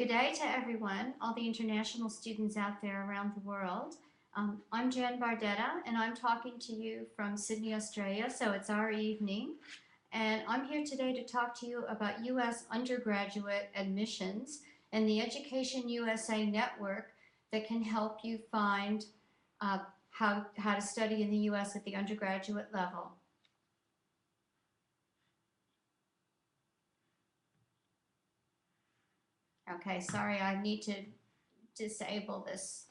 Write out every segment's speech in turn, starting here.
Good day to everyone, all the international students out there around the world. I'm Jen Bardetta, and I'm talking to you from Sydney, Australia, so it's our evening. And I'm here today to talk to you about U.S. undergraduate admissions and the EducationUSA network that can help you find how to study in the U.S. at the undergraduate level. Okay, sorry, I need to disable this.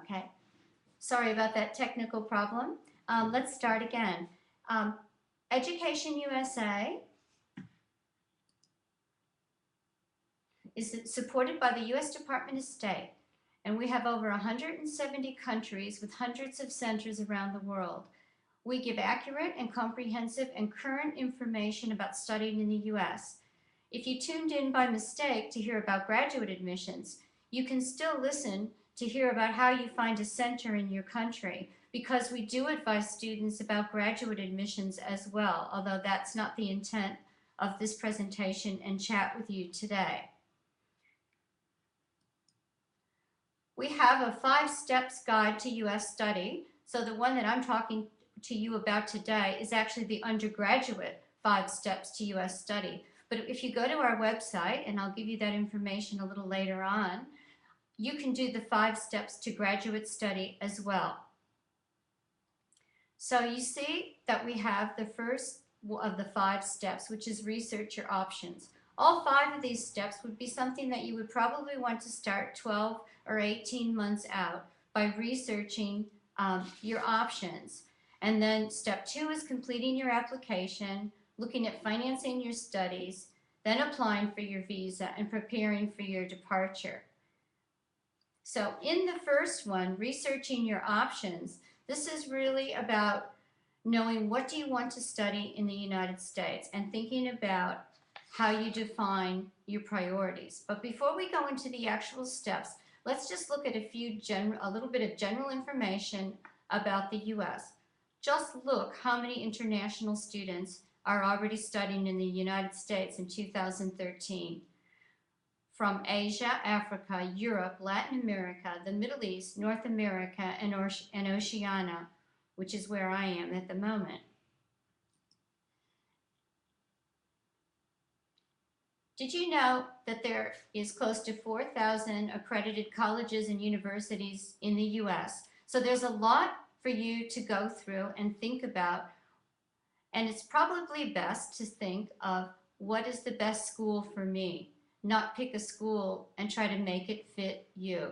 Okay, sorry about that technical problem. Let's start again. EducationUSA is supported by the U.S. Department of State, and we have over 170 countries with hundreds of centers around the world. We give accurate and comprehensive and current information about studying in the U.S. If you tuned in by mistake to hear about graduate admissions, you can still listen to hear about how you find a center in your country, because we do advise students about graduate admissions as well, although that's not the intent of this presentation and chat with you today. We have a 5 steps guide to U.S. study, so the one that I'm talking to you about today is actually the undergraduate 5 steps to U.S. study. But if you go to our website, and I'll give you that information a little later on, you can do the 5 steps to graduate study as well. So you see that we have the first of the 5 steps, which is research your options. All 5 of these steps would be something that you would probably want to start 12 or 18 months out by researching your options. And then step 2 is completing your application, looking at financing your studies, then applying for your visa and preparing for your departure. So in the first one, researching your options, this is really about knowing what do you want to study in the United States and thinking about how you define your priorities. But before we go into the actual steps, let's just look at a little bit of general information about the U.S. Just look how many international students are already studying in the United States in 2013. From Asia, Africa, Europe, Latin America, the Middle East, North America, and Oceania, which is where I am at the moment. Did you know that there is close to 4,000 accredited colleges and universities in the U.S.? So there's a lot for you to go through and think about, and it's probably best to think of what is the best school for me, not pick a school and try to make it fit you.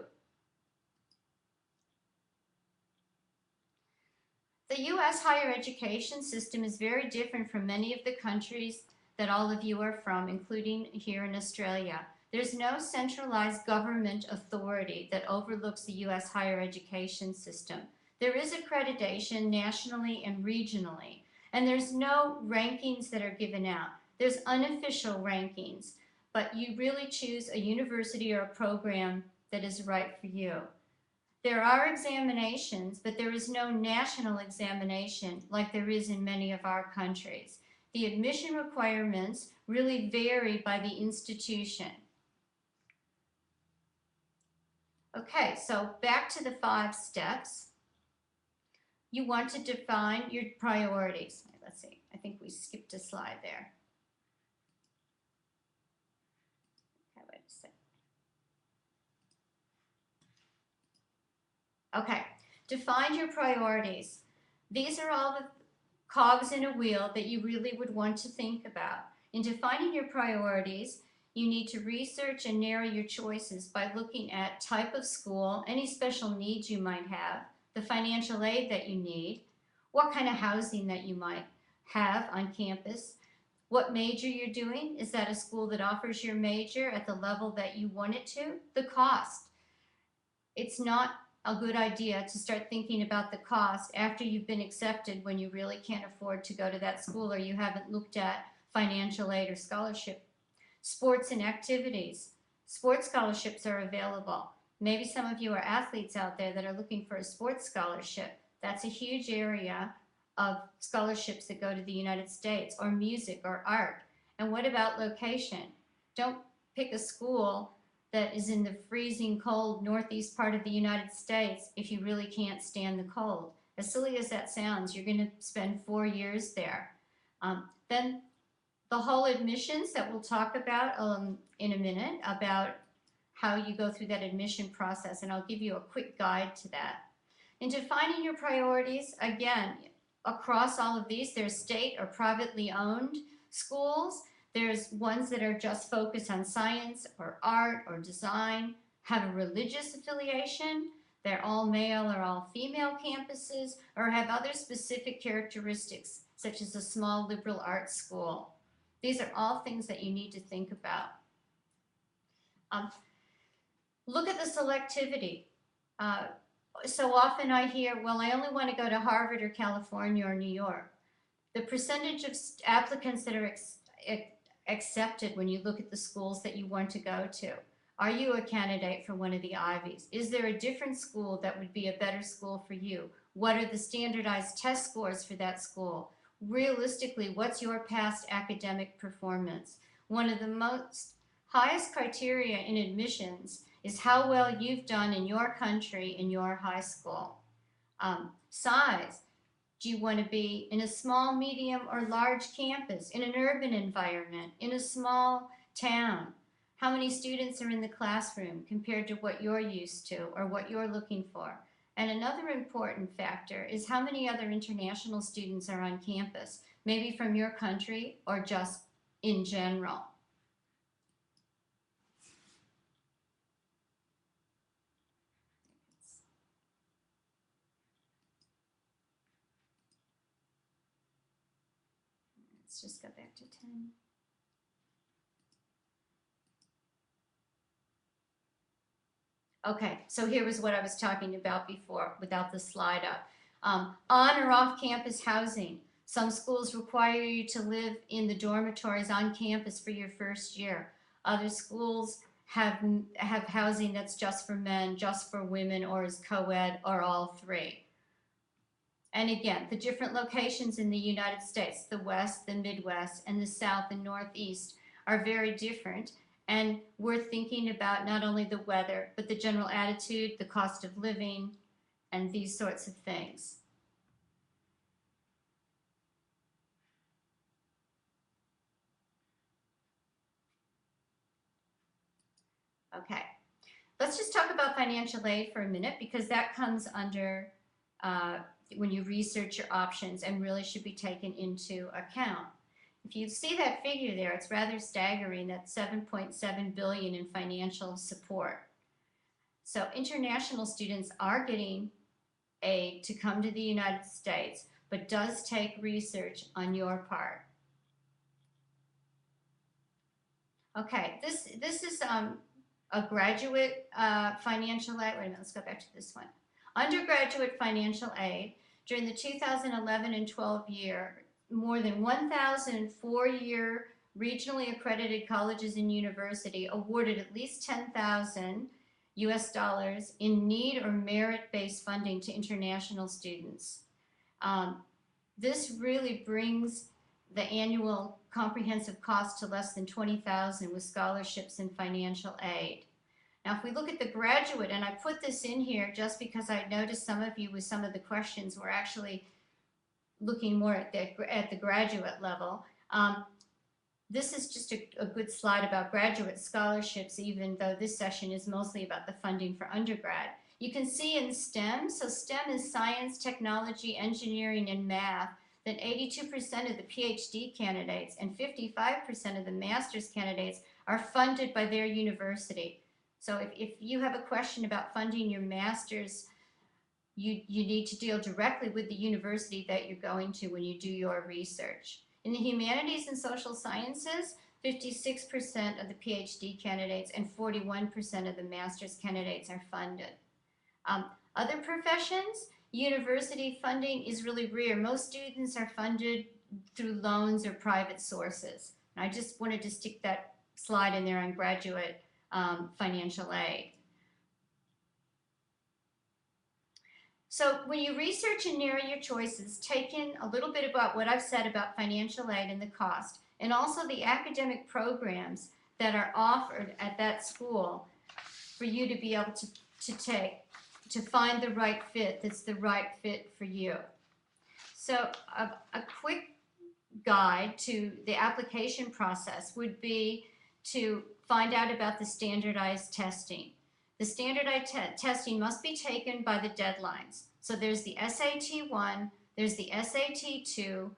The U.S. higher education system is very different from many of the countries that all of you are from, including here in Australia. There's no centralized government authority that overlooks the U.S. higher education system. There is accreditation nationally and regionally, and there's no rankings that are given out. There's unofficial rankings, but you really choose a university or a program that is right for you. There are examinations, but there is no national examination like there is in many of our countries. The admission requirements really vary by the institution. Okay, so back to the 5 steps. You want to define your priorities. Let's see, I think we skipped a slide there. Okay, wait a second. Okay, define your priorities. These are all the cogs in a wheel that you really would want to think about. In defining your priorities, You need to research and narrow your choices by looking at type of school, any special needs you might have, the financial aid that you need, what kind of housing that you might have on campus, what major you're doing. Is that a school that offers your major at the level that you want it to? The cost. It's not a good idea to start thinking about the cost after you've been accepted when you really can't afford to go to that school or you haven't looked at financial aid or scholarship. Sports and activities. Sports scholarships are available. Maybe some of you are athletes out there that are looking for a sports scholarship. That's a huge area of scholarships that go to the United States, or music or art. And what about location? Don't pick a school that is in the freezing cold northeast part of the United States if you really can't stand the cold. As silly as that sounds, you're going to spend 4 years there. Then the whole admissions that we'll talk about in a minute, about how you go through that admission process, and I'll give you a quick guide to that. In defining your priorities, again, across all of these, there's state or privately owned schools. There's ones that are just focused on science or art or design, have a religious affiliation, they're all male or all female campuses, or have other specific characteristics, such as a small liberal arts school. These are all things that you need to think about. Look at the selectivity. So often I hear, well, I only want to go to Harvard or California or New York. The percentage of applicants that are accepted when you look at the schools that you want to go to. Are you a candidate for one of the Ivies? Is there a different school that would be a better school for you? What are the standardized test scores for that school? Realistically, what's your past academic performance? One of the most highest criteria in admissions is how well you've done in your country, in your high school. Size. Do you want to be in a small, medium, or large campus, in an urban environment, in a small town? How many students are in the classroom compared to what you're used to or what you're looking for? And another important factor is how many other international students are on campus, maybe from your country or just in general. Let's just go back to 10. Okay, so here was what I was talking about before without the slide up. On or off campus housing. Some schools require you to live in the dormitories on campus for your first year. Other schools have housing that's just for men, just for women, or is co-ed, or all three. And again, the different locations in the United States, the West, the Midwest, and the South and Northeast, are very different. And we're thinking about not only the weather, but the general attitude, the cost of living, and these sorts of things. Okay, let's just talk about financial aid for a minute, because that comes under when you research your options and really should be taken into account. If you see that figure there, it's rather staggering, that $7.7 billion in financial support. So international students are getting aid to come to the United States, but does take research on your part. Okay, this is a graduate financial aid. Wait a minute, let's go back to this one. Undergraduate financial aid. During the 2011 and 12 year, more than 1,000 four-year regionally accredited colleges and university awarded at least $10,000 US in need or merit-based funding to international students. This really brings the annual comprehensive cost to less than $20,000 with scholarships and financial aid. Now, if we look at the graduate, and I put this in here just because I noticed some of you with some of the questions were actually looking more at the graduate level. This is just a good slide about graduate scholarships, even though this session is mostly about the funding for undergrad. You can see in STEM, so STEM is science, technology, engineering, and math, that 82% of the PhD candidates and 55% of the master's candidates are funded by their university. So if you have a question about funding your master's, you need to deal directly with the university that you're going to when you do your research. In the humanities and social sciences, 56% of the PhD candidates and 41% of the master's candidates are funded. Other professions, university funding is really rare. Most students are funded through loans or private sources. And I just wanted to stick that slide in there on graduate financial aid. So when you research and narrow your choices, take in a little bit about what I've said about financial aid and the cost, and also the academic programs that are offered at that school for you to be able to take, to find the right fit that's the right fit for you. So a quick guide to the application process would be to find out about the standardized testing. The standardized testing must be taken by the deadlines. So there's the SAT-1, there's the SAT-2,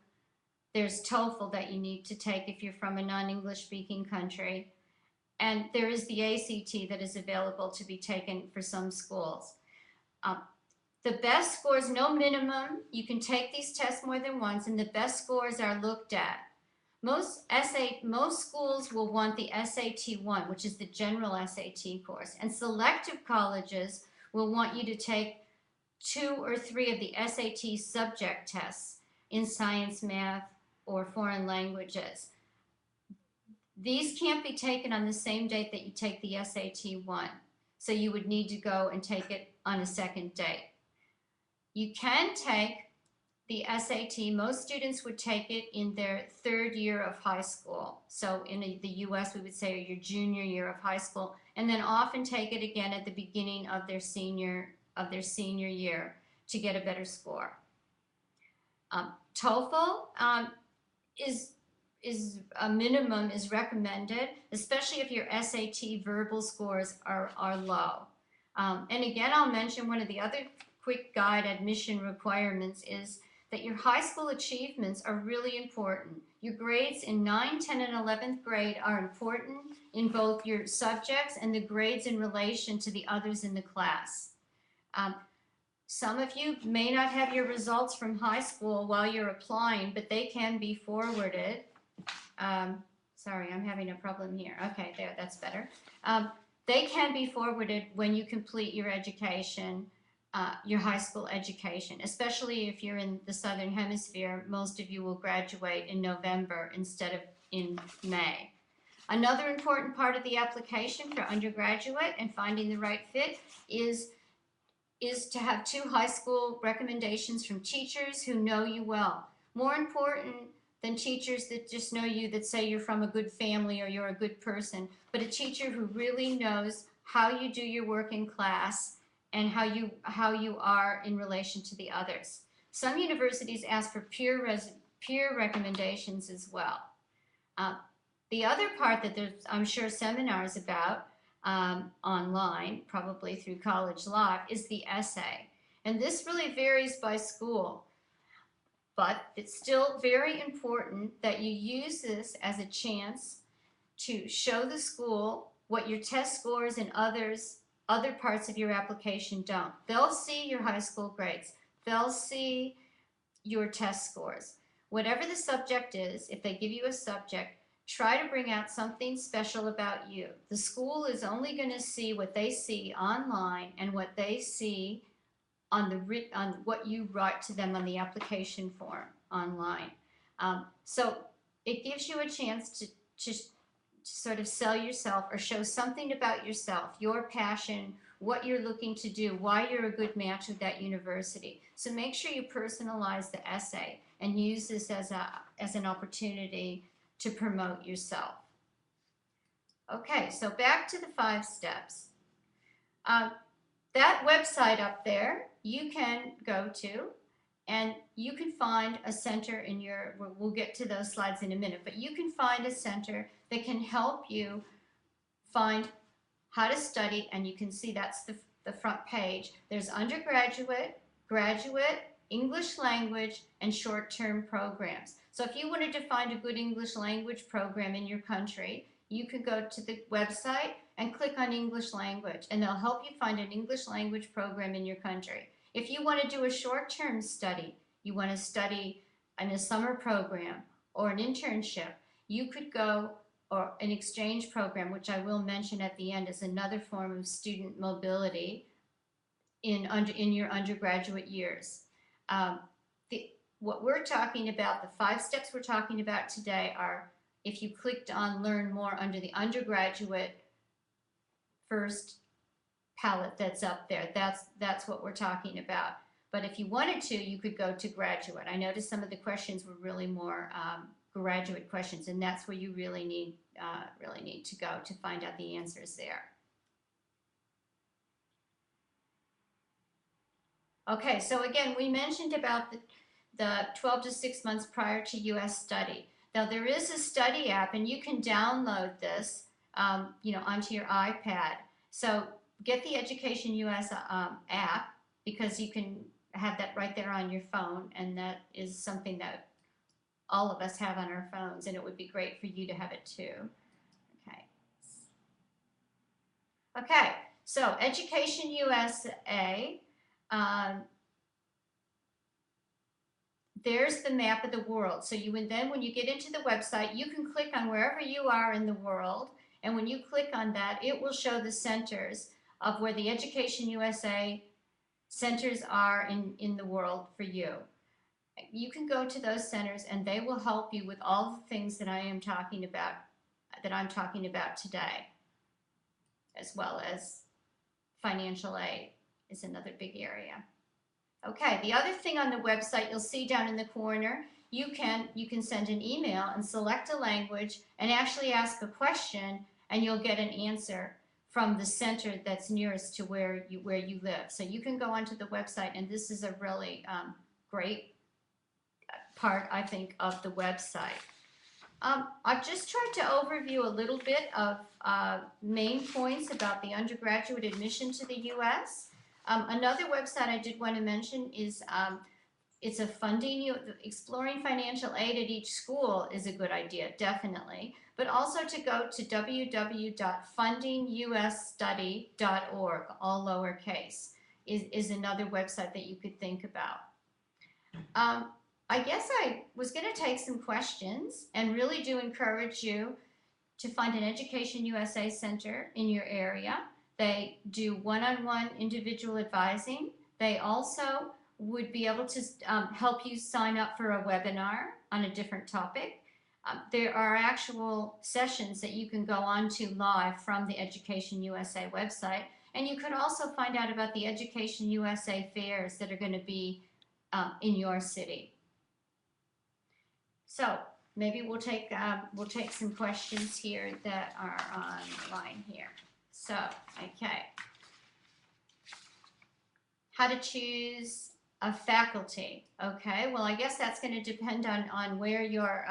there's Toefl that you need to take if you're from a non-English speaking country, and there is the ACT that is available to be taken for some schools. The best scores, no minimum, you can take these tests more than once, and the best scores are looked at. Most schools will want the SAT-1, which is the general SAT course, and selective colleges will want you to take 2 or 3 of the SAT subject tests in science, math, or foreign languages. These can't be taken on the same date that you take the SAT-1, so you would need to go and take it on a second date. You can take the SAT, most students would take it in their 3rd year of high school. So in the US, we would say your junior year of high school, and then often take it again at the beginning of their senior year to get a better score. TOEFL is a minimum is recommended, especially if your SAT verbal scores are low. And again, I'll mention one of the other quick guide admission requirements is that your high school achievements are really important. Your grades in 9, 10, and 11th grade are important in both your subjects and the grades in relation to the others in the class. Some of you may not have your results from high school while you're applying, but they can be forwarded. Sorry, I'm having a problem here. Okay, there, that's better. They can be forwarded when you complete your education, your high school education, especially if you're in the Southern Hemisphere. Most of you will graduate in November instead of in May. Another important part of the application for undergraduate and finding the right fit is to have 2 high school recommendations from teachers who know you well. More important than teachers that just know you, that say you're from a good family or you're a good person, but a teacher who really knows how you do your work in class and how you are in relation to the others. Some universities ask for peer recommendations as well. The other part that there's, I'm sure, seminars about online, probably through College Live, is the essay. And this really varies by school, but it's still very important that you use this as a chance to show the school what your test scores and other parts of your application don't. They'll see your high school grades. They'll see your test scores. Whatever the subject is, if they give you a subject, try to bring out something special about you. The school is only going to see what they see online and what they see on what you write to them on the application form online. So it gives you a chance to sort of sell yourself or show something about yourself, your passion, what you're looking to do, why you're a good match with that university. So make sure you personalize the essay and use this as an opportunity to promote yourself. Okay, so back to the 5 steps. That website up there, you can go to, and you can find a center in your, we'll get to those slides in a minute, but you can find a center that can help you find how to study, and you can see that's the front page. There's undergraduate, graduate, English language, and short-term programs. So if you wanted to find a good English language program in your country, you could go to the website and click on English language, and they'll help you find an English language program in your country. If you want to do a short-term study, you want to study in a summer program or an internship, you could go, or an exchange program, which I will mention at the end, is another form of student mobility in your undergraduate years. What we're talking about, the 5 steps we're talking about today are, if you clicked on Learn More under the undergraduate first palette that's up there, that's what we're talking about. But if you wanted to, you could go to graduate. I noticed some of the questions were really more graduate questions, and that's where you really need to go to find out the answers there. Okay, so again, we mentioned about the 12 to 6 months prior to U.S. study. Now there is a study app, and you can download this, onto your iPad. So get the EducationUSA app, because you can have that right there on your phone, and that is something that all of us have on our phones, and it would be great for you to have it too. Okay, so EducationUSA. There's the map of the world. So when you get into the website, you can click on wherever you are in the world, and when you click on that, it will show the centers of where the EducationUSA centers are in the world for you. You can go to those centers, and they will help you with all the things that I'm talking about today, as well as financial aid is another big area. Okay, the other thing on the website, you'll see down in the corner, you can send an email and select a language and actually ask a question, and you'll get an answer from the center that's nearest to where you live. So you can go onto the website, and this is a really great part, I think, of the website. I've just tried to overview a little bit of main points about the undergraduate admission to the U.S. Another website I did want to mention is it's a exploring financial aid at each school is a good idea, definitely. But also to go to www.fundingusstudy.org, all lowercase, is another website that you could think about. I guess I was going to take some questions, and really do encourage you to find an EducationUSA center in your area. They do one-on-one individual advising. They also would be able to help you sign up for a webinar on a different topic. There are actual sessions that you can go on to live from the EducationUSA website, and you could also find out about the EducationUSA fairs that are going to be in your city. So maybe we'll take some questions here that are online here. So, okay. How to choose a faculty. Okay, well, I guess that's going to depend on where you're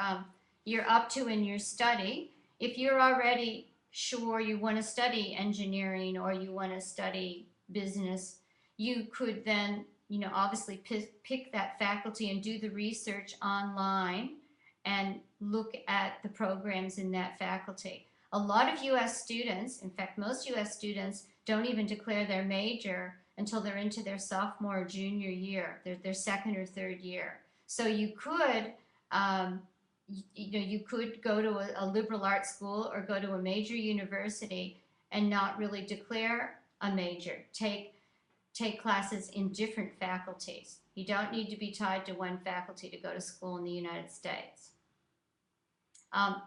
up to in your study. If you're already sure you want to study engineering or you want to study business, you could then, obviously pick that faculty and do the research online and look at the programs in that faculty. A lot of U.S. students, in fact, most U.S. students don't even declare their major until they're into their sophomore or junior year, their second or third year. So you could, you could go to a liberal arts school or go to a major university and not really declare a major. Take classes in different faculties. You don't need to be tied to one faculty to go to school in the United States.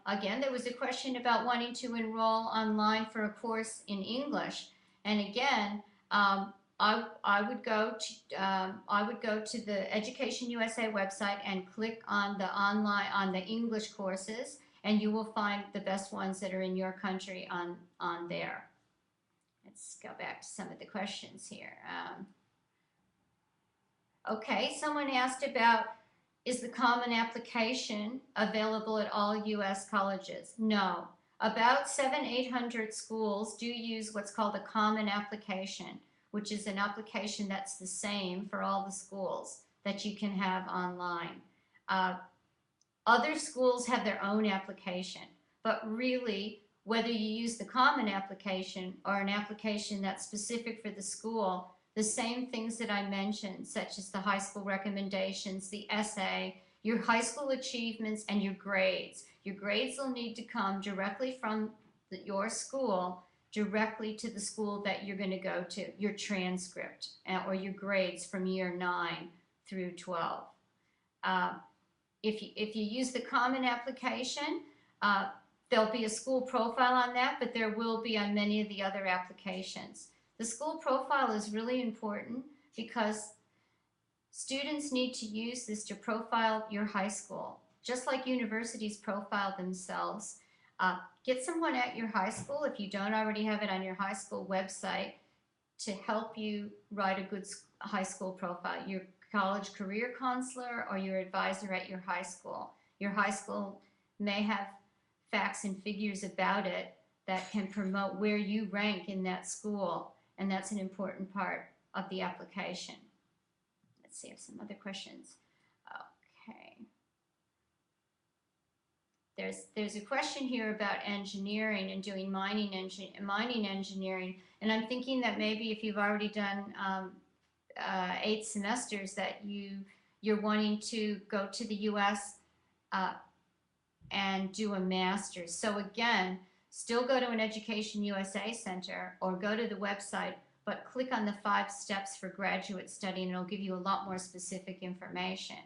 Again, there was a question about wanting to enroll online for a course in English, and again, I would go to the EducationUSA website and click on the English courses, and you will find the best ones that are in your country on there. Let's go back to some of the questions here. Okay, someone asked about, is the Common Application available at all U.S. colleges? No. About 700-800 schools do use what's called a Common Application, which is an application that's the same for all the schools that you can have online. Other schools have their own application, but really Whether you use the common application or an application that's specific for the school, the same things that I mentioned, such as the high school recommendations, the essay, your high school achievements, and your grades. Your grades will need to come directly from your school, directly to the school that you're going to go to, your transcript or your grades from year 9 through 12. If you use the common application, there'll be a school profile on that, but there will be on many of the other applications. The school profile is really important because students need to use this to profile your high school, just like universities profile themselves. Get someone at your high school, if you don't already have it on your high school website, to help you write a good high school profile. Your college career counselor or your advisor at your high school. Your high school may have facts and figures about it that can promote where you rank in that school, and that's an important part of the application. Let's see, I have some other questions. Okay. There's a question here about engineering and doing mining engineering, and I'm thinking that maybe if you've already done 8 semesters that you're wanting to go to the US and do a master's. So again, still go to an Education USA center or go to the website, but click on the 5 steps for graduate study and it'll give you a lot more specific information.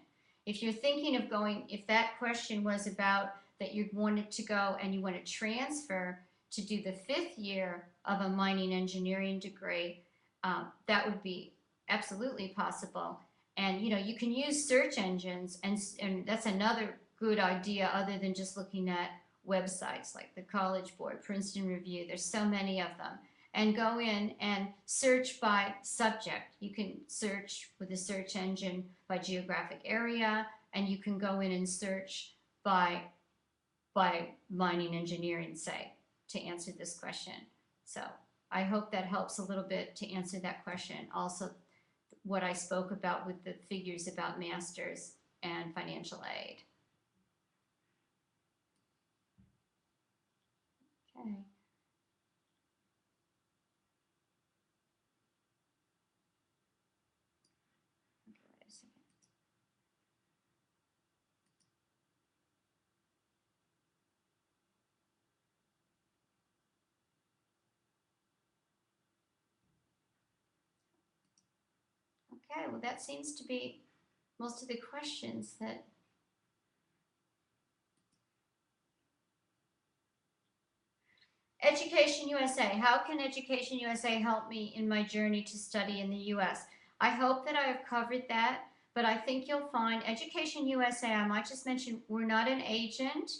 If you're thinking of going, if that question was about that you wanted to go and you want to transfer to do the 5th year of a mining engineering degree, that would be absolutely possible. And you can use search engines, and that's another good idea other than just looking at websites like the College Board, Princeton Review. There's so many of them. And go in and search by subject. You can search with a search engine by geographic area, and you can go in and search by mining engineering, say, to answer this question. So I hope that helps a little bit to answer that question. Also, what I spoke about with the figures about masters and financial aid. Okay. Wait a second. Okay, well that seems to be most of the questions that Education USA. How can Education USA help me in my journey to study in the US? I hope that I have covered that, but I think you'll find Education USA, I might just mention, we're not an agent.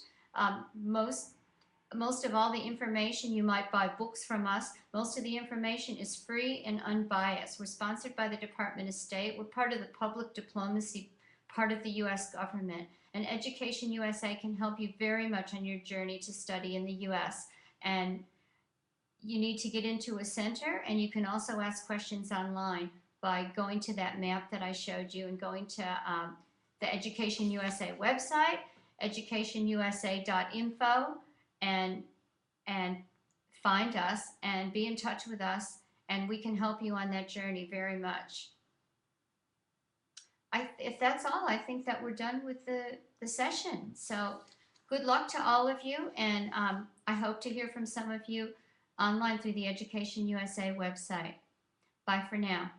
Most of all the information, you might buy books from us. Most of the information is free and unbiased. We're sponsored by the Department of State. We're part of the public diplomacy part of the US government. And Education USA can help you very much on your journey to study in the US. And you need to get into a center, and you can also ask questions online by going to that map that I showed you and going to the Education USA website, educationusa.info, and find us and be in touch with us, and we can help you on that journey very much. If that's all, I think that we're done with the session. So good luck to all of you, and I hope to hear from some of you online through the Education USA website. Bye for now.